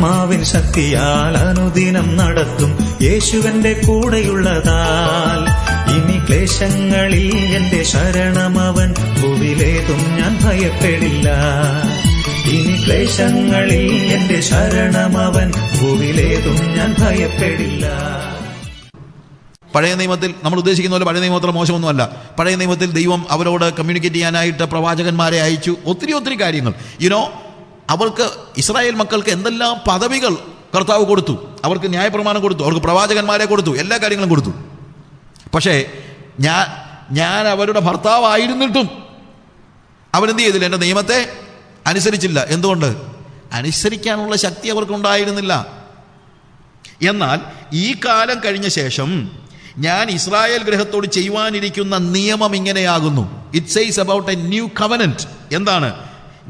ആത്മാവിൻ ശക്തിയാൽ അനുദിനം നടത്തും യേശുവന്റെ കൂടെയുള്ളതാൽ ഇനി ക്ലേശങ്ങളിൽ എന്റെ ശരണമവൻ, ഭൂവിലേതും ഞാൻ ഭയപ്പെടില്ല. ഇനി ക്ലേശങ്ങളിൽ എന്റെ ശരണമവൻ, ഭൂവിലേതും ഞാൻ ഭയപ്പെടില്ല. പഴയ നിയമത്തിൽ നമ്മൾ ഉദ്ദേശിക്കുന്ന പോലെ പഴയ നിയമം അത്ര മോശമൊന്നുമല്ല. പഴയ നിയമത്തിൽ ദൈവം അവരോട് കമ്മ്യൂണിക്കേറ്റ് ചെയ്യാനായിട്ട് പ്രവാചകന്മാരെ അയച്ചു. ഒത്തിരി കാര്യങ്ങൾ അവർക്ക് ഇസ്രായേൽ മക്കൾക്ക് എന്തെല്ലാം പദവികൾ കർത്താവ് കൊടുത്തു. അവർക്ക് ന്യായപ്രമാണം കൊടുത്തു, അവർക്ക് പ്രവാചകന്മാരെ കൊടുത്തു, എല്ലാ കാര്യങ്ങളും കൊടുത്തു. പക്ഷേ ഞാൻ അവരുടെ ഭർത്താവായിരുന്നിട്ടും അവരെന്ത് ചെയ്തില്ല? എൻ്റെ നിയമത്തെ അനുസരിച്ചില്ല. എന്തുകൊണ്ട്? അനുസരിക്കാനുള്ള ശക്തി അവർക്കുണ്ടായിരുന്നില്ല. എന്നാൽ ഈ കാലം കഴിഞ്ഞ ശേഷം ഞാൻ ഇസ്രായേൽ ഗൃഹത്തോട് ചെയ്യുവാനിരിക്കുന്ന നിയമം ഇങ്ങനെയാകുന്നു. It says about a new covenant. എന്താണ്?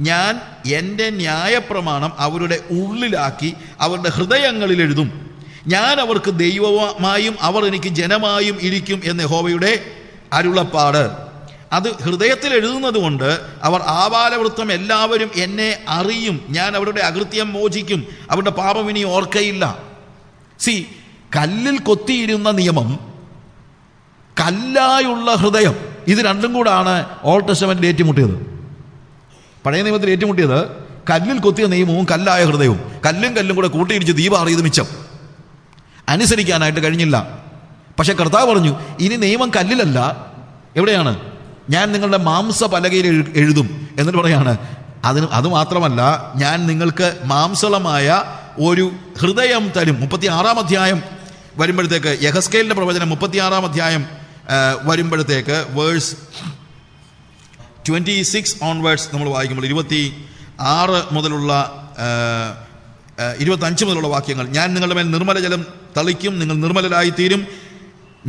ഞാൻ എൻ്റെ ന്യായപ്രമാണം അവരുടെ ഉള്ളിലാക്കി അവരുടെ ഹൃദയങ്ങളിൽ എഴുതും. ഞാൻ അവർക്ക് ദൈവമായും അവർ എനിക്ക് ജനമായും ഇരിക്കും എന്ന് യഹോവയുടെ അരുളപ്പാട്. അത് ഹൃദയത്തിൽ എഴുതുന്നത് കൊണ്ട് അവർ ആബാലവൃത്തം എല്ലാവരും എന്നെ അറിയും. ഞാൻ അവരുടെ അകൃത്യം മോചിക്കും, അവരുടെ പാപം ഇനി ഓർക്കയില്ല. കല്ലിൽ കൊത്തിയിരുന്ന നിയമം, കല്ലായുള്ള ഹൃദയം, ഇത് രണ്ടും കൂടാണ് ഓൾഡ് ടെസ്റ്റമെന്റിൽ ഏറ്റുമുട്ടിയത്. പഴയ നിയമത്തിൽ ഏറ്റുമുട്ടിയത് കല്ലിൽ കൊത്തിയ നിയമവും കല്ലായ ഹൃദയവും. കല്ലും കൂടെ കൂട്ടിയിടിച്ച് ദീപാറിയത് മിച്ചം. അനുസരിക്കാനായിട്ട് കഴിഞ്ഞില്ല. പക്ഷെ കർത്താവ് പറഞ്ഞു, ഇനി നിയമം കല്ലിലല്ല, എവിടെയാണ്? ഞാൻ നിങ്ങളുടെ മാംസപലകയിൽ എഴുതും. എന്നിട്ട് പറയാണ്, അത് മാത്രമല്ല, ഞാൻ നിങ്ങൾക്ക് മാംസളമായ ഒരു ഹൃദയം തരും. 36-ാം അധ്യായം വരുമ്പോഴത്തേക്ക്, യെഹെസ്കേലിന്റെ പ്രവചനം 36-ാം അധ്യായം വരുമ്പോഴത്തേക്ക് വേഴ്സ് 26 ഓൺവേർഡ്സ് നമ്മൾ വായിക്കുമ്പോൾ 26 മുതലുള്ള 25 മുതലുള്ള വാക്യങ്ങൾ, ഞാൻ നിങ്ങളുടെ മേൽ നിർമ്മല ജലം തളിക്കും, നിങ്ങൾ നിർമ്മലരായിത്തീരും.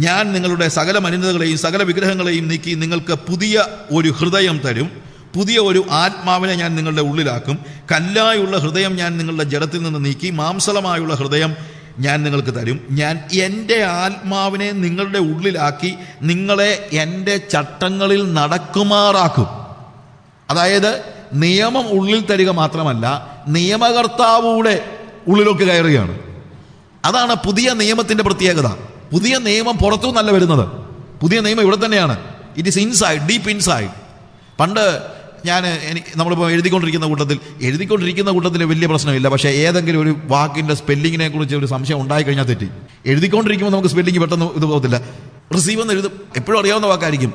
ഞാൻ നിങ്ങളുടെ സകല മലിനതകളെയും സകല വിഗ്രഹങ്ങളെയും നീക്കി നിങ്ങൾക്ക് പുതിയ ഒരു ഹൃദയം തരും. പുതിയ ഒരു ആത്മാവിനെ ഞാൻ നിങ്ങളുടെ ഉള്ളിലാക്കും. കല്ലായുള്ള ഹൃദയം ഞാൻ നിങ്ങളുടെ ജഡത്തിൽ നിന്ന് നീക്കി മാംസളമായുള്ള ഹൃദയം ഞാൻ നിങ്ങൾക്ക് തരും. ഞാൻ എൻ്റെ ആത്മാവിനെ നിങ്ങളുടെ ഉള്ളിലാക്കി നിങ്ങളെ എൻ്റെ ചട്ടങ്ങളിൽ നടക്കുമാറാക്കും. അതായത് നിയമം ഉള്ളിൽ തരിക മാത്രമല്ല, നിയമകർത്താവൂടെ ഉള്ളിലേക്ക് കയറുകയാണ്. അതാണ് പുതിയ നിയമത്തിൻ്റെ പ്രത്യേകത. പുതിയ നിയമം പുറത്തുനിന്നല്ല വരുന്നത്. പുതിയ നിയമം ഇവിടെ തന്നെയാണ്. It is inside, deep inside. പണ്ട് നമ്മളിപ്പോൾ എഴുതിക്കൊണ്ടിരിക്കുന്ന കൂട്ടത്തിൽ വലിയ പ്രശ്നമില്ല. പക്ഷേ ഏതെങ്കിലും ഒരു വാക്കിൻ്റെ സ്പെല്ലിങ്ങിനെ കുറിച്ച് ഒരു സംശയം ഉണ്ടായിക്കഴിഞ്ഞാൽ തെറ്റി. എഴുതിക്കൊണ്ടിരിക്കുമ്പോൾ നമുക്ക് സ്പെല്ലിങ് പെട്ടെന്ന് ഇത് പോകത്തില്ല. റിസീവ് എന്ന് എഴുതും, എപ്പോഴും അറിയാവുന്ന വാക്കായിരിക്കും.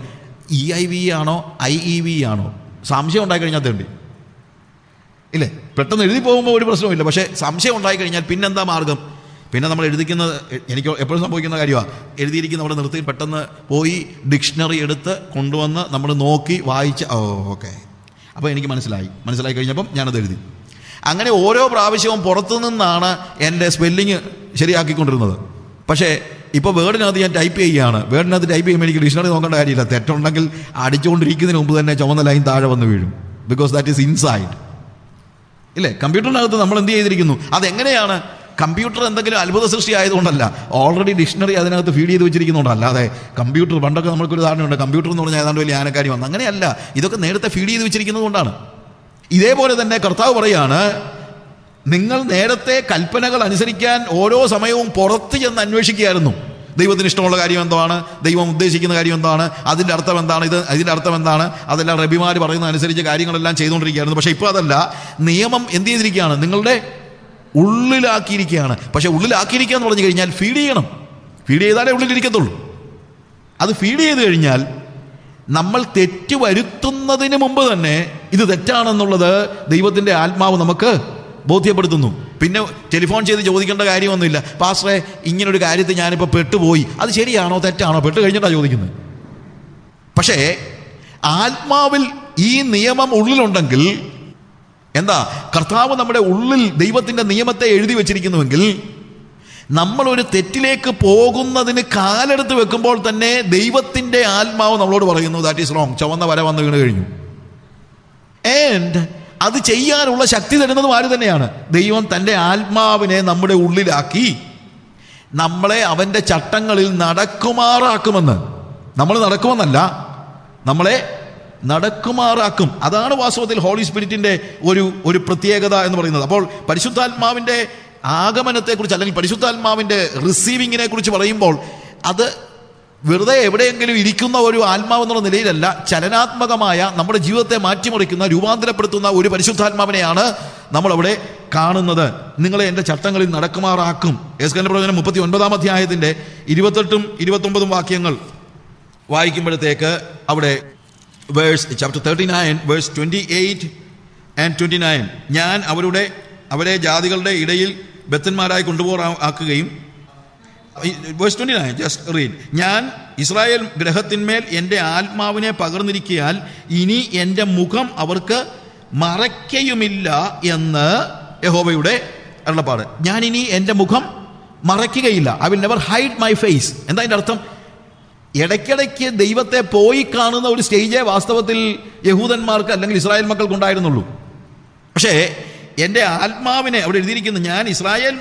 EIV ആണോ IEV ആണോ? സംശയം ഉണ്ടായിക്കഴിഞ്ഞാൽ തേണ്ടി ഇല്ലേ? പെട്ടെന്ന് എഴുതി പോകുമ്പോൾ ഒരു പ്രശ്നമില്ല. പക്ഷേ സംശയം ഉണ്ടായിക്കഴിഞ്ഞാൽ പിന്നെന്താ മാർഗം? പിന്നെ നമ്മൾ എനിക്ക് എപ്പോഴും സംഭവിക്കുന്ന കാര്യമാണ്, എഴുതിയിരിക്കുന്ന അവിടെ നിർത്തി പെട്ടെന്ന് പോയി ഡിക്ഷണറി എടുത്ത് കൊണ്ടുവന്ന് നമ്മൾ നോക്കി വായിച്ച്, ഓക്കെ, അപ്പോൾ എനിക്ക് മനസ്സിലായി കഴിഞ്ഞപ്പം ഞാനത് എഴുതി. അങ്ങനെ ഓരോ പ്രാവശ്യവും പുറത്തു നിന്നാണ് എൻ്റെ സ്പെല്ലിങ് ശരിയാക്കിക്കൊണ്ടിരുന്നത്. പക്ഷേ ഇപ്പോൾ വേർഡിനകത്ത് ഞാൻ ടൈപ്പ് ചെയ്യുകയാണ്. വേർഡിനകത്ത് ടൈപ്പ് ചെയ്യുമ്പോൾ എനിക്ക് ഡിക്ഷണറി നോക്കേണ്ട കാര്യമില്ല. തെറ്റുണ്ടെങ്കിൽ അടിച്ചുകൊണ്ടിരിക്കുന്നതിന് മുമ്പ് തന്നെ ചുവന്ന ലൈൻ താഴെ വന്ന് വീഴും. Because that is inside. ഇല്ലേ? കമ്പ്യൂട്ടറിനകത്ത് നമ്മൾ എന്ത് ചെയ്തിരിക്കുന്നു? അതെങ്ങനെയാണ്? കമ്പ്യൂട്ടർ എന്തെങ്കിലും അത്ഭുത സൃഷ്ടി ആയതുകൊണ്ടല്ല, ഓൾറെഡി ഡിക്ഷണറി അതിനകത്ത് ഫീഡ് ചെയ്ത് വെച്ചിരിക്കുന്നുണ്ട്. അല്ലാതെ കമ്പ്യൂട്ടർ, പണ്ടൊക്കെ നമുക്കൊരു ധാരണയുണ്ട് കമ്പ്യൂട്ടർ എന്ന് പറഞ്ഞാൽ ഏതാണ്ട് വലിയ ആനക്കാരി വന്നു. അങ്ങനെയല്ല, ഇതൊക്കെ നേരത്തെ ഫീഡ് ചെയ്ത് വെച്ചിരിക്കുന്നത് കൊണ്ടാണ്. ഇതേപോലെ തന്നെ കർത്താവ് പറയാണ്, നിങ്ങൾ നേരത്തെ കൽപ്പനകൾ അനുസരിക്കാൻ ഓരോ സമയവും പുറത്ത് ചെന്ന് അന്വേഷിക്കുകയായിരുന്നു. ദൈവത്തിന് ഇഷ്ടമുള്ള കാര്യം എന്താണ്, ദൈവം ഉദ്ദേശിക്കുന്ന കാര്യം എന്താണ്, അതിൻ്റെ അർത്ഥം എന്താണ്, ഇതിൻ്റെ അർത്ഥം എന്താണ്, അതെല്ലാം റബിമാർ പറയുന്നതനുസരിച്ച് കാര്യങ്ങളെല്ലാം ചെയ്തുകൊണ്ടിരിക്കുകയായിരുന്നു. പക്ഷേ ഇപ്പോൾ അതല്ല. നിയമം എന്ത് ചെയ്തിരിക്കുകയാണ്? നിങ്ങളുടെ ഉള്ളിലാക്കിയിരിക്കുകയാണ്. പക്ഷെ ഉള്ളിലാക്കിയിരിക്കുക എന്ന് പറഞ്ഞു കഴിഞ്ഞാൽ ഫീഡ് ചെയ്യണം. ഫീഡ് ചെയ്താലേ ഉള്ളിലിരിക്കത്തുള്ളൂ. അത് ഫീഡ് ചെയ്ത് കഴിഞ്ഞാൽ നമ്മൾ തെറ്റ് വരുത്തുന്നതിന് മുമ്പ് തന്നെ ഇത് തെറ്റാണെന്നുള്ളത് ദൈവത്തിൻ്റെ ആത്മാവ് നമുക്ക് ബോധ്യപ്പെടുത്തുന്നു. പിന്നെ ടെലിഫോൺ ചെയ്ത് ചോദിക്കേണ്ട കാര്യമൊന്നുമില്ല. പാസ്റ്ററെ, ഇങ്ങനൊരു കാര്യത്തിൽ ഞാനിപ്പോൾ പെട്ടുപോയി, അത് ശരിയാണോ തെറ്റാണോ? പെട്ട് കഴിഞ്ഞിട്ടാണ് ചോദിക്കുന്നത്. പക്ഷേ ആത്മാവിൽ ഈ നിയമം ഉള്ളിലുണ്ടെങ്കിൽ എന്താ? കർത്താവ് നമ്മുടെ ഉള്ളിൽ ദൈവത്തിൻ്റെ നിയമത്തെ എഴുതി വെച്ചിരിക്കുന്നുവെങ്കിൽ നമ്മളൊരു തെറ്റിലേക്ക് പോകുന്നതിന് കാലെടുത്ത് വെക്കുമ്പോൾ തന്നെ ദൈവത്തിൻ്റെ ആത്മാവ് നമ്മളോട് പറയുന്നു, ദാറ്റ് ഈസ് റോങ്, ചുവന്ന വര വന്ന് വീണ് കഴിഞ്ഞു. ആൻഡ് അത് ചെയ്യാനുള്ള ശക്തി തരുന്നതും ആര് തന്നെയാണ്? ദൈവം തൻ്റെ ആത്മാവിനെ നമ്മുടെ ഉള്ളിലാക്കി നമ്മളെ അവൻ്റെ ചട്ടങ്ങളിൽ നടക്കുമാറാക്കുമെന്ന്. നമ്മൾ നടക്കുമെന്നല്ല, നമ്മളെ നടക്കുമാറാക്കും. അതാണ് വാസ്തവത്തിൽ ഹോളി സ്പിരിറ്റിന്റെ ഒരു പ്രത്യേകത എന്ന് പറയുന്നത്. അപ്പോൾ പരിശുദ്ധാത്മാവിന്റെ ആഗമനത്തെക്കുറിച്ച് അല്ലെങ്കിൽ പരിശുദ്ധാത്മാവിന്റെ റിസീവിങ്ങിനെ കുറിച്ച് പറയുമ്പോൾ അത് വെറുതെ എവിടെയെങ്കിലും ഇരിക്കുന്ന ഒരു ആത്മാവെന്നുള്ള നിലയിലല്ല, ചലനാത്മകമായ നമ്മുടെ ജീവിതത്തെ മാറ്റിമറിക്കുന്ന, രൂപാന്തരപ്പെടുത്തുന്ന ഒരു പരിശുദ്ധാത്മാവിനെയാണ് നമ്മളവിടെ കാണുന്നത്. നിങ്ങളെ എൻ്റെ ചട്ടങ്ങളിൽ നടക്കുമാറാക്കും. യെഹെസ്കേലിന്റെ പ്രവചനം 39 അധ്യായത്തിന്റെ 28 29 വാക്യങ്ങൾ വായിക്കുമ്പോഴത്തേക്ക് അവിടെ chapter 39 verse 28 and 29, ഞാൻ അവരെ ജാതികളുടെ ഇടയിൽ ബദ്ധന്മാരായി കൊണ്ടുപോകാക്കുകയും, verse 29 just read, ഞാൻ ഇസ്രായേൽ ഗ്രഹത്തിന്മേൽ എൻ്റെ ആത്മാവിനെ പകർന്നിരിക്കയാൽ ഇനി എൻ്റെ മുഖം അവർക്ക് മറയ്ക്കയുമില്ല എന്ന് യഹോവയുടെ അരുളപ്പാട്. ഞാൻ ഇനി എൻ്റെ മുഖം മറയ്ക്കുകയില്ല. I will never hide my face. എന്താ അതിൻ്റെ അർത്ഥം? ഇടയ്ക്കിടയ്ക്ക് ദൈവത്തെ പോയി കാണുന്ന ഒരു സ്റ്റേജേ വാസ്തവത്തിൽ യഹൂദന്മാർക്ക് അല്ലെങ്കിൽ ഇസ്രായേൽ മക്കൾക്ക് ഉണ്ടായിരുന്നുള്ളൂ. പക്ഷേ എൻ്റെ ആത്മാവിനെ, അവിടെ എഴുതിയിരിക്കുന്നു, ഞാൻ ഇസ്രായേൽ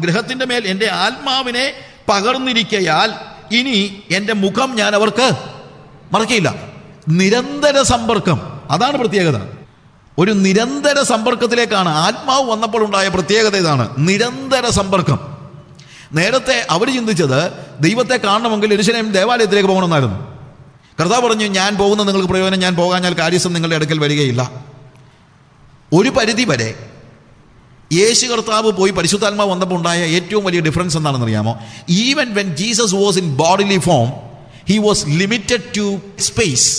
ഗൃഹത്തിൻ്റെ മേൽ എൻ്റെ ആത്മാവിനെ പകർന്നിരിക്കയാൽ ഇനി എൻ്റെ മുഖം ഞാൻ അവർക്ക് മറക്കയില്ല. നിരന്തര സമ്പർക്കം, അതാണ് പ്രത്യേകത. ഒരു നിരന്തര സമ്പർക്കത്തിലേക്കാണ് ആത്മാവ് വന്നപ്പോൾ ഉണ്ടായ പ്രത്യേകത. ഇതാണ് നിരന്തര സമ്പർക്കം. നേരത്തെ അവർ ചിന്തിച്ചത് ദൈവത്തെ കാണണമെങ്കിൽ യെരൂശലേം ദേവാലയത്തിലേക്ക് പോകണമെന്നായിരുന്നു. കർത്താവ് പറഞ്ഞു, ഞാൻ പോകുന്ന നിങ്ങൾക്ക് പ്രയോജനം, ഞാൻ പോകാഞ്ഞാൽ കാര്യസ്ഥൻ നിങ്ങളുടെ അടുക്കൽ വരികയില്ല. ഒരു പരിധി വരെ യേശു കർത്താവ് പോയി പരിശുദ്ധാത്മാവ് വന്നപ്പോൾ ഉണ്ടായ ഏറ്റവും വലിയ ഡിഫറൻസ് എന്താണെന്ന് അറിയാമോ? Even when Jesus was in bodily form, he was limited to space.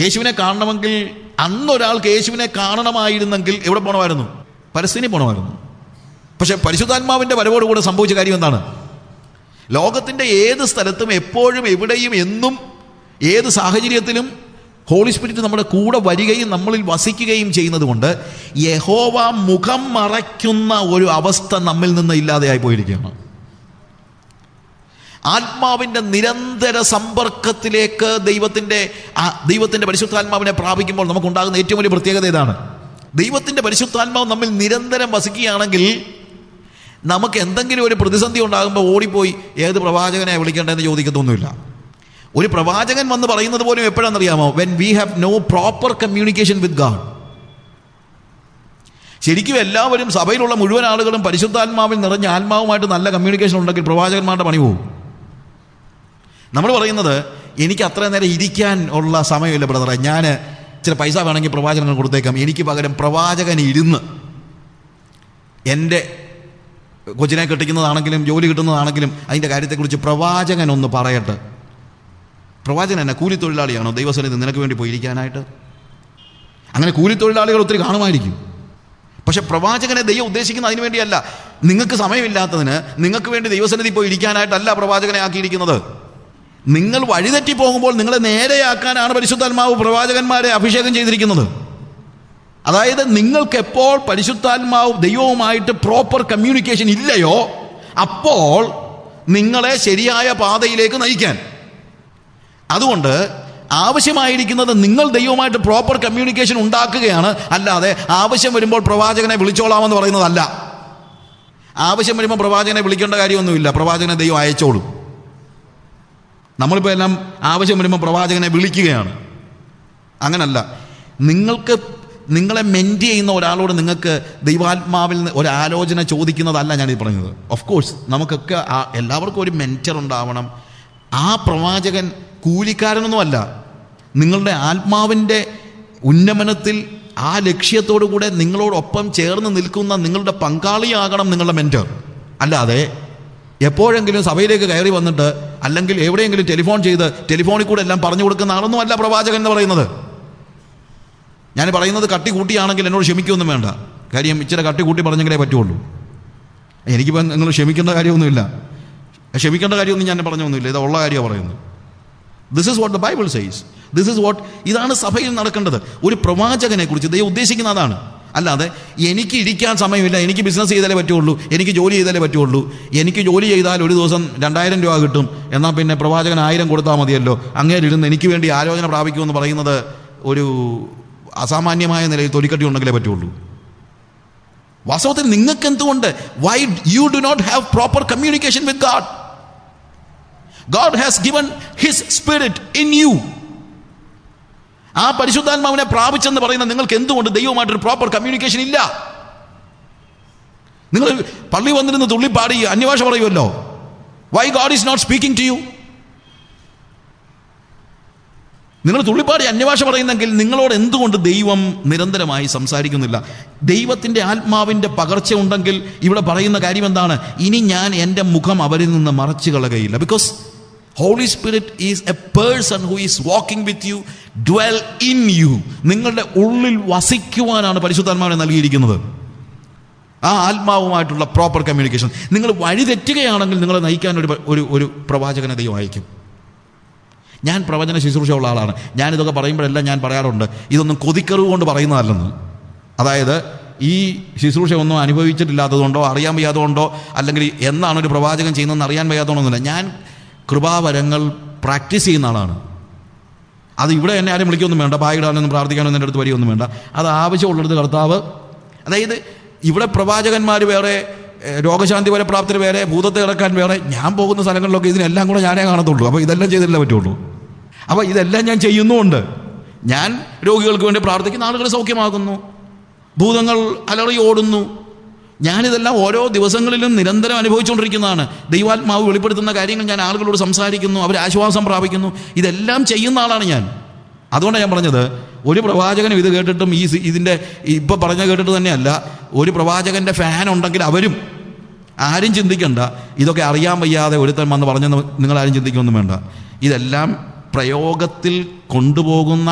യേശുവിനെ കാണണമെങ്കിൽ അന്നൊരാൾക്ക് യേശുവിനെ കാണണമായിരുന്നെങ്കിൽ എവിടെ പോകണമായിരുന്നു? പലസ്തീനിൽ പോകണമായിരുന്നു. പക്ഷെ പരിശുദ്ധാത്മാവിൻ്റെ വരവോടുകൂടെ സംഭവിച്ച കാര്യം എന്താണ്? ലോകത്തിൻ്റെ ഏത് സ്ഥലത്തും എപ്പോഴും എവിടെയും എന്നും ഏത് സാഹചര്യത്തിലും ഹോളി സ്പിരിറ്റ് നമ്മുടെ കൂടെ വരികയും നമ്മളിൽ വസിക്കുകയും ചെയ്യുന്നത് കൊണ്ട് യഹോവ മുഖം മറയ്ക്കുന്ന ഒരു അവസ്ഥ നമ്മിൽ നിന്ന് ഇല്ലാതെയായി പോയിരിക്കുകയാണ്. ആത്മാവിൻ്റെ നിരന്തര സമ്പർക്കത്തിലേക്ക് ദൈവത്തിൻ്റെ പരിശുദ്ധാത്മാവിനെ പ്രാപിക്കുമ്പോൾ നമുക്കുണ്ടാകുന്ന ഏറ്റവും വലിയ പ്രത്യേകത ഇതാണ്. ദൈവത്തിൻ്റെ പരിശുദ്ധാത്മാവ് നമ്മിൽ നിരന്തരം വസിക്കുകയാണെങ്കിൽ നമുക്ക് എന്തെങ്കിലും ഒരു പ്രതിസന്ധി ഉണ്ടാകുമ്പോൾ ഓടിപ്പോയി ഏത് പ്രവാചകനെ വിളിക്കേണ്ടതെന്ന് ചോദിക്കത്തൊന്നുമില്ല. ഒരു പ്രവാചകൻ വന്ന് പറയുന്നത് പോലും എപ്പോഴാണെന്നറിയാമോ? When we have no proper communication with God. ശരിക്കും എല്ലാവരും, സഭയിലുള്ള മുഴുവൻ ആളുകളും പരിശുദ്ധാത്മാവിൽ നിറഞ്ഞ ആത്മാവുമായിട്ട് നല്ല കമ്മ്യൂണിക്കേഷൻ ഉണ്ടെങ്കിൽ പ്രവാചകന്മാരുടെ പണി പോകും. നമ്മൾ പറയുന്നത്, എനിക്ക് അത്ര നേരം ഇരിക്കാൻ ഉള്ള സമയമില്ല ബ്രദറെ, ഞാൻ ചില പൈസ വേണമെങ്കിൽ പ്രവാചകൻ കൊടുത്തേക്കാം, എനിക്ക് പകരം പ്രവാചകൻ ഇരുന്ന് എൻ്റെ കൊച്ചിനെ കെട്ടിക്കുന്നതാണെങ്കിലും ജോലി കിട്ടുന്നതാണെങ്കിലും അതിൻ്റെ കാര്യത്തെക്കുറിച്ച് പ്രവാചകൻ ഒന്ന് പറയട്ടെ. പ്രവാചകൻ എന്നെ കൂലിത്തൊഴിലാളിയാണോ ദൈവസന്നിധി നിനക്ക് വേണ്ടി പോയിരിക്കാനായിട്ട്? അങ്ങനെ കൂലിത്തൊഴിലാളികൾ ഒത്തിരി കാണുമായിരിക്കും. പക്ഷെ പ്രവാചകനെ ദൈവം ഉദ്ദേശിക്കുന്നത് അതിനു വേണ്ടിയല്ല. നിങ്ങൾക്ക് സമയമില്ലാത്തതിന് നിങ്ങൾക്ക് വേണ്ടി ദൈവസന്നിധി പോയി ഇരിക്കാനായിട്ടല്ല പ്രവാചകനെ ആക്കിയിരിക്കുന്നത്. നിങ്ങൾ വഴിതെറ്റി പോകുമ്പോൾ നിങ്ങളെ നേരെയാക്കാനാണ് പരിശുദ്ധാത്മാവ് പ്രവാചകന്മാരെ അഭിഷേകം ചെയ്തിരിക്കുന്നത്. അതായത് നിങ്ങൾക്ക് എപ്പോൾ പരിശുദ്ധാത്മാവ് ദൈവവുമായിട്ട് പ്രോപ്പർ കമ്മ്യൂണിക്കേഷൻ ഇല്ലയോ അപ്പോൾ നിങ്ങളെ ശരിയായ പാതയിലേക്ക് നയിക്കാൻ. അതുകൊണ്ട് ആവശ്യമായിരിക്കുന്നത് നിങ്ങൾ ദൈവവുമായിട്ട് പ്രോപ്പർ കമ്മ്യൂണിക്കേഷൻ ഉണ്ടാക്കുകയാണ്. അല്ലാതെ ആവശ്യം വരുമ്പോൾ പ്രവാചകനെ വിളിച്ചോളാമെന്ന് പറയുന്നതല്ല. ആവശ്യം വരുമ്പോൾ പ്രവാചകനെ വിളിക്കേണ്ട കാര്യമൊന്നുമില്ല, പ്രവാചകനെ ദൈവം അയച്ചോളും. നമ്മളിപ്പോൾ എല്ലാം ആവശ്യം വരുമ്പോൾ പ്രവാചകനെ വിളിക്കുകയാണ്. അങ്ങനല്ല. നിങ്ങളെ മെൻറ്റ് ചെയ്യുന്ന ഒരാളോട് നിങ്ങൾക്ക് ദൈവാത്മാവിൽ നിന്ന് ഒരു ആലോചന ചോദിക്കുന്നതല്ല ഞാനീ പറയുന്നത്. ഓഫ് കോഴ്സ് നമുക്കൊക്കെ എല്ലാവർക്കും ഒരു മെൻറ്റർ ഉണ്ടാവണം. ആ പ്രവാചകൻ കൂലിക്കാരനൊന്നുമല്ല. നിങ്ങളുടെ ആത്മാവിൻ്റെ ഉന്നമനത്തിൽ ആ ലക്ഷ്യത്തോടു കൂടെ നിങ്ങളോടൊപ്പം ചേർന്ന് നിൽക്കുന്ന നിങ്ങളുടെ പങ്കാളിയാകണം നിങ്ങളുടെ മെൻറ്റർ. അല്ലാതെ എപ്പോഴെങ്കിലും സഭയിലേക്ക് കയറി വന്നിട്ട് അല്ലെങ്കിൽ എവിടെയെങ്കിലും ടെലിഫോൺ ചെയ്ത് ടെലിഫോണിൽ കൂടെ എല്ലാം പറഞ്ഞു കൊടുക്കുന്ന ആളൊന്നും അല്ല പ്രവാചകൻ എന്ന് പറയുന്നത്. ഞാൻ പറയുന്നത് കട്ടി കൂട്ടിയാണെങ്കിൽ എന്നോട് ക്ഷമിക്കൊന്നും വേണ്ട. കാര്യം ഇച്ചിരി കട്ടി കൂട്ടി പറഞ്ഞെങ്കിലേ പറ്റുള്ളൂ. എനിക്കിപ്പോൾ നിങ്ങൾ ക്ഷമിക്കേണ്ട കാര്യമൊന്നുമില്ല, ക്ഷമിക്കേണ്ട കാര്യമൊന്നും ഞാൻ പറഞ്ഞൊന്നുമില്ല. ഇത് ഉള്ള കാര്യമാണ് പറയുന്നത്. This is what the Bible says. This is what, ഇതാണ് സഭയിൽ നടക്കേണ്ടത്. ഒരു പ്രവാചകനെ കുറിച്ച് ദൈവം ഉദ്ദേശിക്കുന്ന അതാണ്. അല്ലാതെ എനിക്ക് ഇരിക്കാൻ സമയമില്ല, എനിക്ക് ബിസിനസ് ചെയ്താലേ പറ്റുള്ളൂ, എനിക്ക് ജോലി ചെയ്താലേ പറ്റുള്ളൂ, എനിക്ക് ജോലി ചെയ്താൽ ഒരു ദിവസം 2000 രൂപ കിട്ടും, എന്നാൽ പിന്നെ പ്രവാചകൻ 1000 കൊടുത്താൽ മതിയല്ലോ, അങ്ങേരിരുന്ന് എനിക്ക് വേണ്ടി ആലോചന പ്രാപിക്കുമെന്ന് പറയുന്നത് ഒരു അസാമാന്യമായ നിലയിൽ തൊലിക്കട്ടി ഉണ്ടെങ്കിലേ പറ്റുള്ളൂ. വാസ്തവത്തിൽ നിങ്ങൾക്ക് എന്തുകൊണ്ട് why you do not have proper communication with God? God has given His Spirit in you. ആ പരിശുദ്ധാത്മാവിനെ പ്രാപിച്ചെന്ന് പറയുന്ന നിങ്ങൾക്ക് എന്തുകൊണ്ട് ദൈവമായിട്ടൊരു പ്രോപ്പർ കമ്മ്യൂണിക്കേഷൻ ഇല്ല? നിങ്ങൾ പള്ളി വന്നിരുന്ന് തുള്ളിപ്പാടി അന്യഭാഷ പറയുമല്ലോ. Why God is not speaking to you? നിങ്ങൾ തുള്ളിപ്പാടി അന്യഭാഷ പറയുന്നെങ്കിൽ നിങ്ങളോട് എന്തുകൊണ്ട് ദൈവം നിരന്തരമായി സംസാരിക്കുന്നില്ല? ദൈവത്തിൻ്റെ ആത്മാവിൻ്റെ പകർച്ച ഉണ്ടെങ്കിൽ ഇവിടെ പറയുന്ന കാര്യം എന്താണ്? ഇനി ഞാൻ എൻ്റെ മുഖം അവരിൽ നിന്ന് മറച്ചു കളയുകയില്ല. Because Holy spirit is a person who is walking with you, dwell in you. നിങ്ങളുടെ ഉള്ളിൽ വസിക്കുവാനാണ് പരിശുദ്ധാത്മാവിനെ നൽകിയിരിക്കുന്നത്. ആ ആത്മാവുമായിട്ടുള്ള പ്രോപ്പർ കമ്മ്യൂണിക്കേഷൻ. നിങ്ങൾ വഴി തെറ്റുകയാണെങ്കിൽ നിങ്ങളെ നയിക്കാൻ ഒരു പ്രവാചകനെ ദൈവം അയക്കും. ഞാൻ പ്രവചന ശുശ്രൂഷ ഉള്ള ആളാണ്. ഞാനിതൊക്കെ പറയുമ്പോഴെല്ലാം ഞാൻ പറയാറുണ്ട്, ഇതൊന്നും കൊതിക്കറിവ് കൊണ്ട് പറയുന്നതല്ലെന്ന്. അതായത് ഈ ശുശ്രൂഷ ഒന്നും അനുഭവിച്ചിട്ടില്ലാത്തതുകൊണ്ടോ അറിയാൻ വയ്യാത്തതുകൊണ്ടോ അല്ലെങ്കിൽ എന്നാണ് ഒരു പ്രവാചകൻ ചെയ്യുന്നതെന്ന് അറിയാൻ വയ്യാത്തതുകൊണ്ടൊന്നുമില്ല. ഞാൻ കൃപാവരങ്ങൾ പ്രാക്ടീസ് ചെയ്യുന്ന ആളാണ്. അത് ഇവിടെ എന്നെ ആരും വിളിക്കൊന്നും വേണ്ട, പായിടാനൊന്നും പ്രാർത്ഥിക്കാനൊന്നും എൻ്റെ അടുത്ത് വരികയൊന്നും വേണ്ട. അത് ആവശ്യമുള്ളിടത്ത് കർത്താവ്, അതായത് ഇവിടെ പ്രവാചകന്മാർ വേറെ, രോഗശാന്തി വരെ പ്രാപ്തർ വേറെ, ഭൂതത്തെ ഇറക്കാൻ വേറെ. ഞാൻ പോകുന്ന സ്ഥലങ്ങളിലൊക്കെ ഇതിനെല്ലാം കൂടെ ഞാനേ കാണത്തുള്ളൂ. അപ്പോൾ ഇതെല്ലാം ചെയ്തില്ലേ പറ്റുള്ളൂ. അപ്പോൾ ഇതെല്ലാം ഞാൻ ചെയ്യുന്നുമുണ്ട്. ഞാൻ രോഗികൾക്ക് വേണ്ടി പ്രാർത്ഥിക്കുന്ന ആളുകൾ സൗഖ്യമാകുന്നു, ഭൂതങ്ങൾ അലറി ഓടുന്നു. ഞാനിതെല്ലാം ഓരോ ദിവസങ്ങളിലും നിരന്തരം അനുഭവിച്ചുകൊണ്ടിരിക്കുന്നതാണ്. ദൈവാത്മാവ് വെളിപ്പെടുത്തുന്ന കാര്യങ്ങൾ ഞാൻ ആളുകളോട് സംസാരിക്കുന്നു, അവർ ആശ്വാസം പ്രാപിക്കുന്നു. ഇതെല്ലാം ചെയ്യുന്ന ആളാണ് ഞാൻ. അതുകൊണ്ടാണ് ഞാൻ പറഞ്ഞത്, ഒരു പ്രവാചകനും ഇത് കേട്ടിട്ടും ഇതിൻ്റെ ഇപ്പം പറഞ്ഞ കേട്ടിട്ട് തന്നെയല്ല, ഒരു പ്രവാചകൻ്റെ ഫാൻ ഉണ്ടെങ്കിൽ അവരും ആരും ചിന്തിക്കണ്ട ഇതൊക്കെ അറിയാൻ വയ്യാതെ ഒരുത്തൻ വന്ന് പറഞ്ഞെന്ന് നിങ്ങളാരും ചിന്തിക്കൊന്നും വേണ്ട. ഇതെല്ലാം പ്രയോഗത്തിൽ കൊണ്ടുപോകുന്ന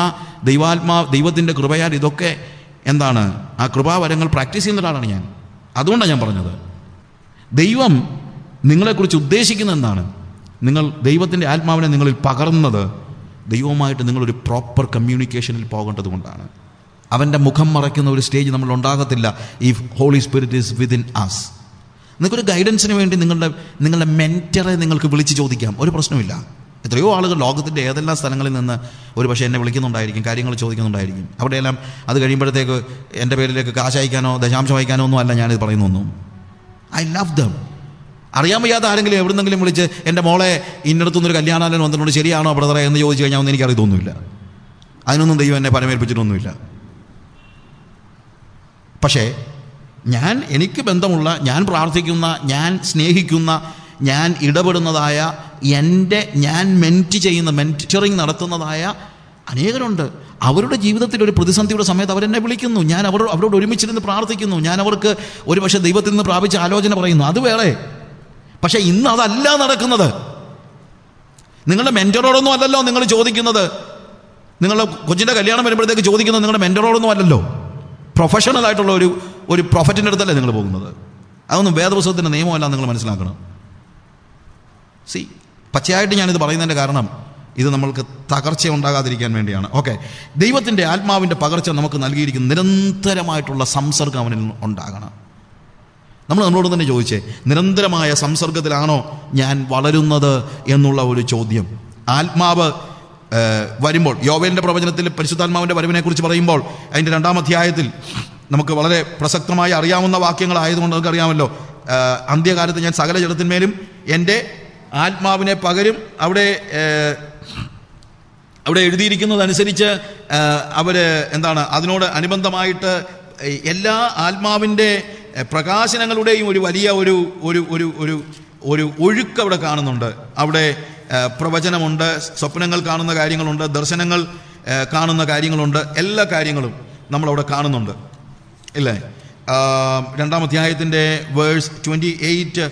ദൈവത്തിൻ്റെ കൃപയാൽ ഇതൊക്കെ എന്താണ്, ആ കൃപാവരങ്ങൾ പ്രാക്ടീസ് ചെയ്യുന്ന ഒരാളാണ് ഞാൻ. അതുകൊണ്ടാണ് ഞാൻ പറഞ്ഞത്, ദൈവം നിങ്ങളെക്കുറിച്ച് ഉദ്ദേശിക്കുന്ന എന്താണ്? നിങ്ങൾ ദൈവത്തിൻ്റെ ആത്മാവിനെ നിങ്ങളിൽ പകർന്നത് ദൈവവുമായിട്ട് നിങ്ങളൊരു പ്രോപ്പർ കമ്മ്യൂണിക്കേഷനിൽ പോകേണ്ടത് കൊണ്ടാണ്. അവൻ്റെ മുഖം മറയ്ക്കുന്ന ഒരു സ്റ്റേജ് നമ്മൾ ഉണ്ടാകത്തില്ല if Holy spirit is within us. നിങ്ങൾക്കൊരു ഗൈഡൻസിന് വേണ്ടി നിങ്ങളുടെ മെൻറ്ററെ നിങ്ങൾക്ക് വിളിച്ച് ചോദിക്കാം, ഒരു പ്രശ്നമില്ല. എത്രയോ ആളുകൾ ലോകത്തിൻ്റെ ഏതെല്ലാം സ്ഥലങ്ങളിൽ നിന്ന് ഒരു പക്ഷേ എന്നെ വിളിക്കുന്നുണ്ടായിരിക്കും, കാര്യങ്ങൾ ചോദിക്കുന്നുണ്ടായിരിക്കും. അവിടെയെല്ലാം അത് കഴിയുമ്പോഴത്തേക്ക് എൻ്റെ പേരിലേക്ക് കാശ് അയക്കാനോ ദശാംശം അയക്കാനോ ഒന്നും അല്ല ഞാനിത് പറയുന്നൊന്നും. I love them. അറിയാൻ വയ്യാത്ത ആരെങ്കിലും എവിടുന്നെങ്കിലും വിളിച്ച് എൻ്റെ മോളെ ഇന്നടത്തുനിന്നൊരു കല്യാണാലൻ വന്നിട്ടുണ്ട്, ശരിയാണോ ബ്രദറെ എന്ന് ചോദിച്ചു കഴിഞ്ഞാൽ ഒന്നും എനിക്കറിയത്തൊന്നുമില്ല. അതിനൊന്നും ദൈവം എന്നെ പരമേൽപ്പിച്ചിട്ടൊന്നുമില്ല. പക്ഷേ എനിക്ക് ബന്ധമുള്ള, ഞാൻ പ്രാർത്ഥിക്കുന്ന, ഞാൻ സ്നേഹിക്കുന്ന, ഞാൻ ഇടപെടുന്നതായ, ഞാൻ മെൻറ്ററിങ് നടത്തുന്നതായ അനേകരുണ്ട്. അവരുടെ ജീവിതത്തിൽ ഒരു പ്രതിസന്ധിയുടെ സമയത്ത് അവരെന്നെ വിളിക്കുന്നു, ഞാൻ അവരോട് ഒരുമിച്ചിരുന്ന് പ്രാർത്ഥിക്കുന്നു, ഞാൻ അവർക്ക് ഒരു പക്ഷേ ദൈവത്തിൽ നിന്ന് പ്രാപിച്ച ആലോചന പറയുന്നു. അത് വേറെ. പക്ഷേ ഇന്ന് അതല്ല നടക്കുന്നത്. നിങ്ങളുടെ മെൻറ്ററോടൊന്നും അല്ലല്ലോ നിങ്ങൾ ചോദിക്കുന്നത്. നിങ്ങളുടെ കൊച്ചിൻ്റെ കല്യാണം വരുമ്പോഴത്തേക്ക് ചോദിക്കുന്നത് നിങ്ങളുടെ മെൻറ്ററോടൊന്നും അല്ലല്ലോ. പ്രൊഫഷണൽ ആയിട്ടുള്ള ഒരു പ്രൊഫറ്റിൻ്റെ അടുത്തല്ലേ നിങ്ങൾ പോകുന്നത്. അതൊന്നും വേദപുസ്തകത്തിൻ്റെ നിയമമല്ല, നിങ്ങൾ മനസ്സിലാക്കണം. പച്ചയായിട്ട് ഞാനിത് പറയുന്നതിൻ്റെ കാരണം ഇത് നമ്മൾക്ക് തകർച്ച ഉണ്ടാകാതിരിക്കാൻ വേണ്ടിയാണ്. ഓക്കെ, ദൈവത്തിൻ്റെ ആത്മാവിൻ്റെ പകർച്ച നമുക്ക് നൽകിയിരിക്കുന്ന നിരന്തരമായിട്ടുള്ള സംസർഗം അവനിൽ ഉണ്ടാകണം. നമ്മളോട് തന്നെ ചോദിച്ചേ, നിരന്തരമായ സംസർഗത്തിലാണോ ഞാൻ വളരുന്നത് എന്നുള്ള ഒരു ചോദ്യം. ആത്മാവ് വരുമ്പോൾ, യോവേലിൻ്റെ പ്രവചനത്തിൽ പരിശുദ്ധാത്മാവിൻ്റെ വരവിനെക്കുറിച്ച് പറയുമ്പോൾ അതിൻ്റെ 2-ാം അധ്യായത്തിൽ നമുക്ക് വളരെ പ്രസക്തമായി അറിയാവുന്ന വാക്യങ്ങളായതുകൊണ്ട് നമുക്ക് അറിയാമല്ലോ. അന്ത്യകാലത്ത് ഞാൻ സകല ജഡത്തിന്മേലും എൻ്റെ ആത്മാവിനെ പകരും. അവിടെ എഴുതിയിരിക്കുന്നതനുസരിച്ച് അവർ അതിനോട് അനുബന്ധമായിട്ട് എല്ലാ ആത്മാവിൻ്റെ പ്രകാശനങ്ങളുടെയും ഒരു വലിയ ഒരു ഒഴുക്ക് അവിടെ കാണുന്നുണ്ട്. അവിടെ പ്രവചനമുണ്ട്, സ്വപ്നങ്ങൾ കാണുന്ന കാര്യങ്ങളുണ്ട്, ദർശനങ്ങൾ കാണുന്ന കാര്യങ്ങളുണ്ട്, എല്ലാ കാര്യങ്ങളും നമ്മളവിടെ കാണുന്നുണ്ട്, ഇല്ലേ? 2-ാം അധ്യായത്തിൻ്റെ വേഴ്സ് 28 to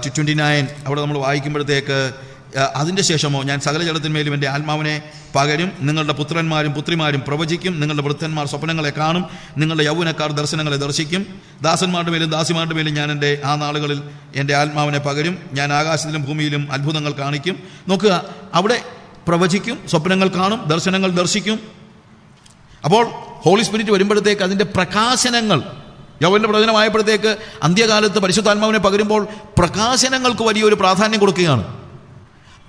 29 അവിടെ നമ്മൾ വായിക്കുമ്പോഴത്തേക്ക്, അതിൻ്റെ ശേഷമോ ഞാൻ സകല ജഡത്തിന്മേലും എൻ്റെ ആത്മാവിനെ പകരും, നിങ്ങളുടെ പുത്രന്മാരും പുത്രിമാരും പ്രവചിക്കും, നിങ്ങളുടെ വൃദ്ധന്മാർ സ്വപ്നങ്ങളെ കാണും, നിങ്ങളുടെ യൗവനക്കാർ ദർശനങ്ങളെ ദർശിക്കും, ദാസന്മാരുടെ മേലും ദാസിമാരുടെ മേലും ഞാൻ ആ നാളുകളിൽ എൻ്റെ ആത്മാവിനെ പകരും, ഞാൻ ആകാശത്തിലും ഭൂമിയിലും അത്ഭുതങ്ങൾ കാണിക്കും. നോക്കുക, അവിടെ പ്രവചിക്കും, സ്വപ്നങ്ങൾ കാണും, ദർശനങ്ങൾ ദർശിക്കും. അപ്പോൾ ഹോളി സ്പിരിറ്റ് വരുമ്പോഴത്തേക്ക് അതിൻ്റെ പ്രകാശനങ്ങൾ, യോവേലിൻ്റെ പ്രവചനമായപ്പോഴത്തേക്ക് അന്ത്യകാലത്ത് പരിശുദ്ധാത്മാവിനെ പകരുമ്പോൾ പ്രകാശനങ്ങൾക്ക് വലിയൊരു പ്രാധാന്യം കൊടുക്കുകയാണ്.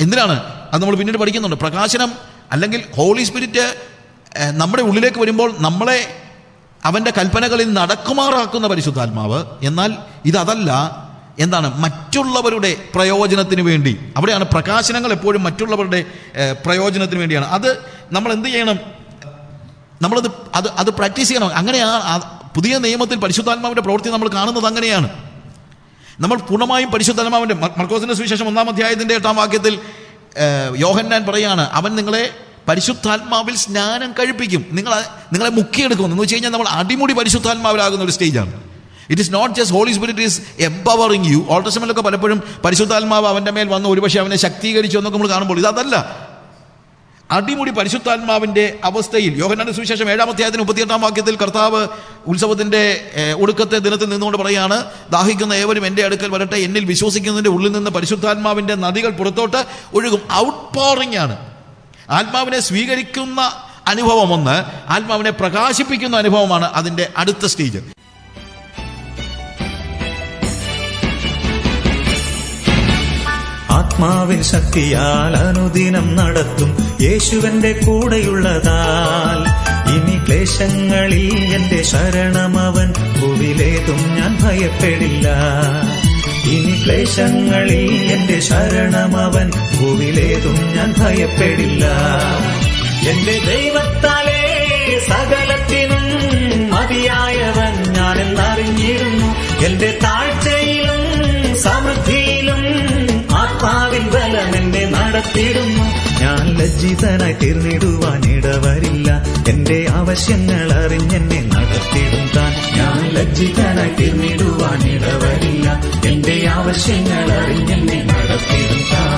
എന്തിനാണ്? അത് നമ്മൾ പിന്നീട് പഠിക്കുന്നുണ്ട്. പ്രകാശനം അല്ലെങ്കിൽ ഹോളി സ്പിരിറ്റ് നമ്മുടെ ഉള്ളിലേക്ക് വരുമ്പോൾ നമ്മളെ അവൻ്റെ കൽപ്പനകളിൽ നടക്കുമാറാക്കുന്ന പരിശുദ്ധാത്മാവ്. എന്നാൽ ഇതല്ല, മറ്റുള്ളവരുടെ പ്രയോജനത്തിന് വേണ്ടി. അവിടെയാണ് പ്രകാശനങ്ങൾ എപ്പോഴും മറ്റുള്ളവരുടെ പ്രയോജനത്തിന് വേണ്ടിയാണ്. അത് നമ്മൾ എന്ത് ചെയ്യണം? അത് പ്രാക്ടീസ് ചെയ്യണം. അങ്ങനെയാണ് പുതിയ നിയമത്തിൽ പരിശുദ്ധാത്മാവിൻ്റെ പ്രവൃത്തി നമ്മൾ കാണുന്നത്. അങ്ങനെയാണ് നമ്മൾ പൂർണ്ണമായും പരിശുദ്ധാത്മാവിൻ്റെ, മർക്കോസിന്റെ സുവിശേഷം 1-ാം അധ്യായത്തിൻ്റെ 8-ാം വാക്യത്തിൽ യോഹന്നാൻ പറയാണ്, അവൻ നിങ്ങളെ പരിശുദ്ധാത്മാവിൽ സ്നാനം കഴിപ്പിക്കും, നിങ്ങളെ മുക്കിയെടുക്കും. എന്ന് വെച്ച് കഴിഞ്ഞാൽ നമ്മൾ അടിമുടി പരിശുദ്ധാത്മാവിലാകുന്ന ഒരു സ്റ്റേജാണ്. It is not just holy spirit is empowering you. Old ടെസ്റ്റ്മെന്റിലൊക്കെ പലപ്പോഴും പരിശുദ്ധാത്മാവ് അവൻ്റെ മേൽ വന്ന് ഒരുപക്ഷെ അവനെ ശക്തീകരിച്ചു എന്നൊക്കെ നമ്മൾ കാണുമ്പോൾ ഇതല്ല. അടിമുടി പരിശുദ്ധാത്മാവിൻ്റെ അവസ്ഥയിൽ യോഹന്നാന്റെ സുവിശേഷം 7-ാം അധ്യായത്തിന് 38-ാം വാക്യത്തിൽ കർത്താവ് ഉത്സവത്തിൻ്റെ ഒടുക്കത്തെ ദിനത്തിൽ നിന്നുകൊണ്ട് പറയാണ്, ദാഹിക്കുന്ന ഏവരും എൻ്റെ അടുക്കൽ വരട്ടെ, എന്നിൽ വിശ്വസിക്കുന്നതിൻ്റെ ഉള്ളിൽ നിന്ന് പരിശുദ്ധാത്മാവിൻ്റെ നദികൾ പുറത്തോട്ട് ഒഴുകും. ഔട്ട് പോറിംഗ് ആണ്. ആത്മാവിനെ സ്വീകരിക്കുന്ന അനുഭവം ഒന്ന്, ആത്മാവിനെ പ്രകാശിപ്പിക്കുന്ന അനുഭവമാണ് അതിൻ്റെ അടുത്ത സ്റ്റേജ്. ആത്മാവിൻ ശക്തിയാൽ അനുദിനം നടത്തും യേശുവന്റെ കൂടെയുള്ളതാൽ ഇനി ക്ലേശങ്ങളിൽ എന്റെ ശരണമവൻ, ഭൂവിലേതും ഞാൻ ഭയപ്പെടില്ല. ഇനി ക്ലേശങ്ങളിൽ എന്റെ ശരണമവൻ, ഭൂവിലേതും ഞാൻ ഭയപ്പെടില്ല. എന്റെ ദൈവത്താലേ സകലത്തിനും മതിയായവൻ ഞാനെന്നറിഞ്ഞിരുന്നു. എന്റെ താഴ്ചയിലും സമൃദ്ധിയിലും ആത്മാവിൻ ബലം എന്നെ നടത്തിയിടുന്നു. ഞാൻ ലജ്ജിതനായി തീർന്നിടുവാൻ ഇടവരില്ല. എന്റെ ആവശ്യങ്ങൾ അറിഞ്ഞെന്നെ നടത്തിയിടും താൻ. ഞാൻ ലജ്ജിതനായി തീർന്നിടുവാൻ ഇടവരില്ല. എന്റെ ആവശ്യങ്ങൾ അറിഞ്ഞെന്നെ നടത്തിയിടും താൻ.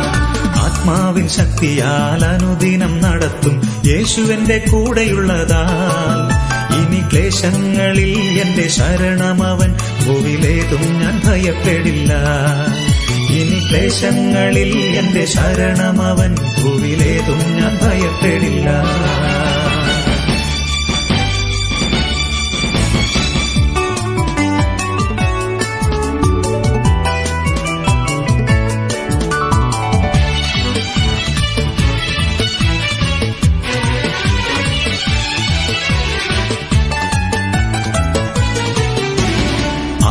ആത്മാവിൻ ശക്തിയാൽ അനുദിനം നടത്തും യേശുവന്റെ കൂടെയുള്ളതാൽ ഇനി ക്ലേശങ്ങളിൽ എന്റെ ശരണമവൻ, ഭൂവിലേതും ഞാൻ ഭയപ്പെടില്ല. ഇനി ക്ലേശങ്ങളിൽ എന്റെ ശരണമവൻ, ഭൂവിലേതും ഞാൻ ഭയപ്പെടില്ല.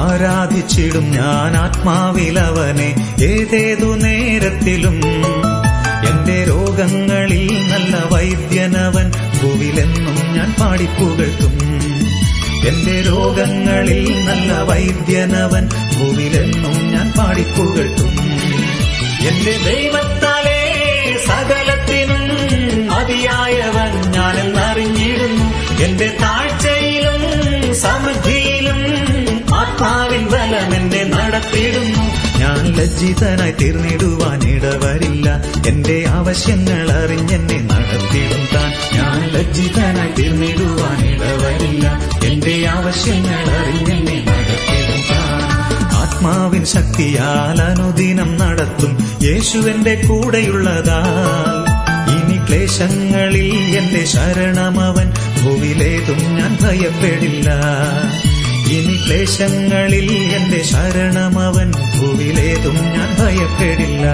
ആരാധിച്ചിടും ഞാൻ ആത്മാവിലവനെ ഏതേതു നേരത്തിലും. എന്റെ രോഗങ്ങളിൽ നല്ല വൈദ്യനവൻ, ഭൂവിലെന്നും ഞാൻ പാടിപ്പുകഴ്ത്തും. എന്റെ രോഗങ്ങളിൽ നല്ല വൈദ്യനവൻ, ഭൂവിലെന്നും ഞാൻ പാടിപ്പുകഴ്ത്തും. എന്റെ ദൈവത്താലേ സകലത്തിനും മതിയായവൻ ഞാനെന്നറിഞ്ഞിരുന്നു. എന്റെ താഴ്ചയിലും സമൃദ്ധിയിലും ആത്മാവിൻ ബലം എന്നെ നടത്തിയിടുന്നു. ഞാൻ ലജ്ജിതനായി തീർന്നിടുവാൻ ഇടവരില്ല. എന്റെ ആവശ്യങ്ങൾ അറിഞ്ഞെന്നെ നടത്തിയിടും താൻ. ഞാൻ ലജ്ജിതനായി തീർന്നിടുവാൻ ഇടവരില്ല. എന്റെ ആവശ്യങ്ങൾ അറിഞ്ഞെന്നെ നടത്തിയിടും താൻ. ആത്മാവിൻ ശക്തിയാൽ അനുദിനം നടത്തും യേശുവന്റെ കൂടെയുള്ളതാൽ ഇനി ക്ലേശങ്ങളിൽ എന്റെ ശരണമവൻ, ഭൂവിലേതും ഞാൻ ഭയപ്പെടില്ല. ഇനി ക്ലേശങ്ങളിൽ എന്റെ ശരണമവൻ, ഭൂവിലേതും ഞാൻ ഭയപ്പെടില്ല.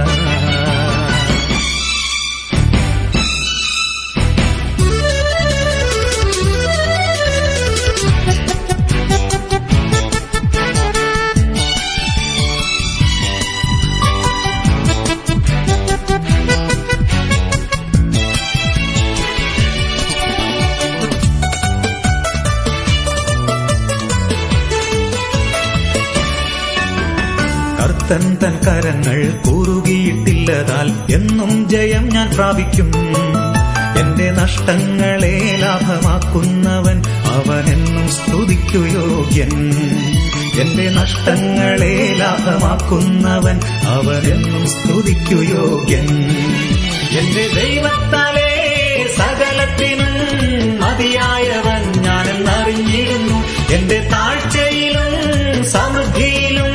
തൻ കരങ്ങൾ കുറുകിയിട്ടില്ലതാൽ എന്നും ജയം ഞാൻ പ്രാപിക്കും. എന്റെ നഷ്ടങ്ങളെ ലാഭമാക്കുന്നവൻ അവനെന്നും സ്തുതിക്കു യോഗ്യൻ. എന്റെ നഷ്ടങ്ങളെ ലാഭമാക്കുന്നവൻ അവനെന്നും സ്തുതിക്കു യോഗ്യൻ. എന്റെ ദൈവത്താലേ സകലത്തിനും മതിയായവൻ ഞാനെന്നറിഞ്ഞിരുന്നു. എന്റെ താഴ്ചയിലും സമൃദ്ധിയിലും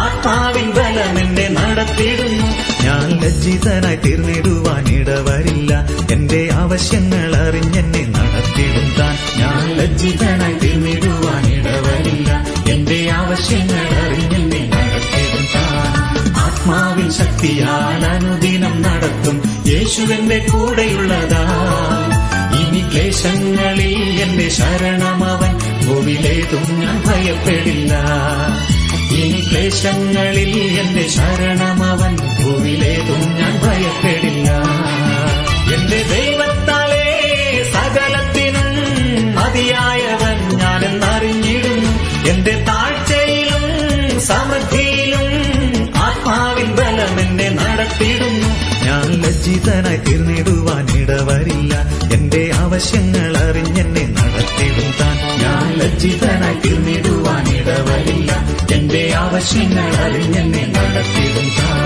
ആത്മാവിൻ ബലം എന്നെ നടത്തിയിടുന്നു. ഞാൻ ലജ്ജിതനായി തീർന്നിടുവാൻ ഇടവരില്ല. എന്റെ ആവശ്യങ്ങൾ അറിഞ്ഞെന്നെ നടത്തിയിടും താൻ. ഞാൻ ലജ്ജിതനായി തീർന്നിടുവാൻ ഇടവരില്ല. എന്റെ ആവശ്യങ്ങൾ അറിഞ്ഞെന്നെ നടത്തിയിടും താൻ. ആത്മാവിൻ ശക്തിയാൽ അനുദിനം നടത്തും യേശുവന്റെ കൂടെയുള്ളതാൽ ഇനി ക്ലേശങ്ങളിൽ എന്റെ ശരണമവൻ, ഭൂവിലേതും ഞാൻ ഭയപ്പെടില്ല. ഇനി ക്ലേശങ്ങളിൽ എന്റെ ശരണമവൻ, ഭൂവിലേതും ഞാൻ ഭയപ്പെടില്ല. എന്റെ ദൈവത്താലേ സകലത്തിനും എന്നറിഞ്ഞിടുന്നു. എന്റെ താഴ്ചയിലും സമൃദ്ധിയിലും ആത്മാവിൻ ബലം എന്നെ നടത്തിയിടുന്നു. ഞാൻ ലജ്ജിതനായി തീർന്നിടുവാൻ ഇടവരില്ല. എന്റെ ആവശ്യങ്ങൾ അറിഞ്ഞെന്നെ നടത്തിയിടും താൻ. ഞാൻ ലജ്ജിതനായി തീർന്നിടുവാൻ ഇടവരില്ല. എന്റെ ആവശ്യങ്ങൾ അറിഞ്ഞെന്നെ നടത്തിയിടും താൻ.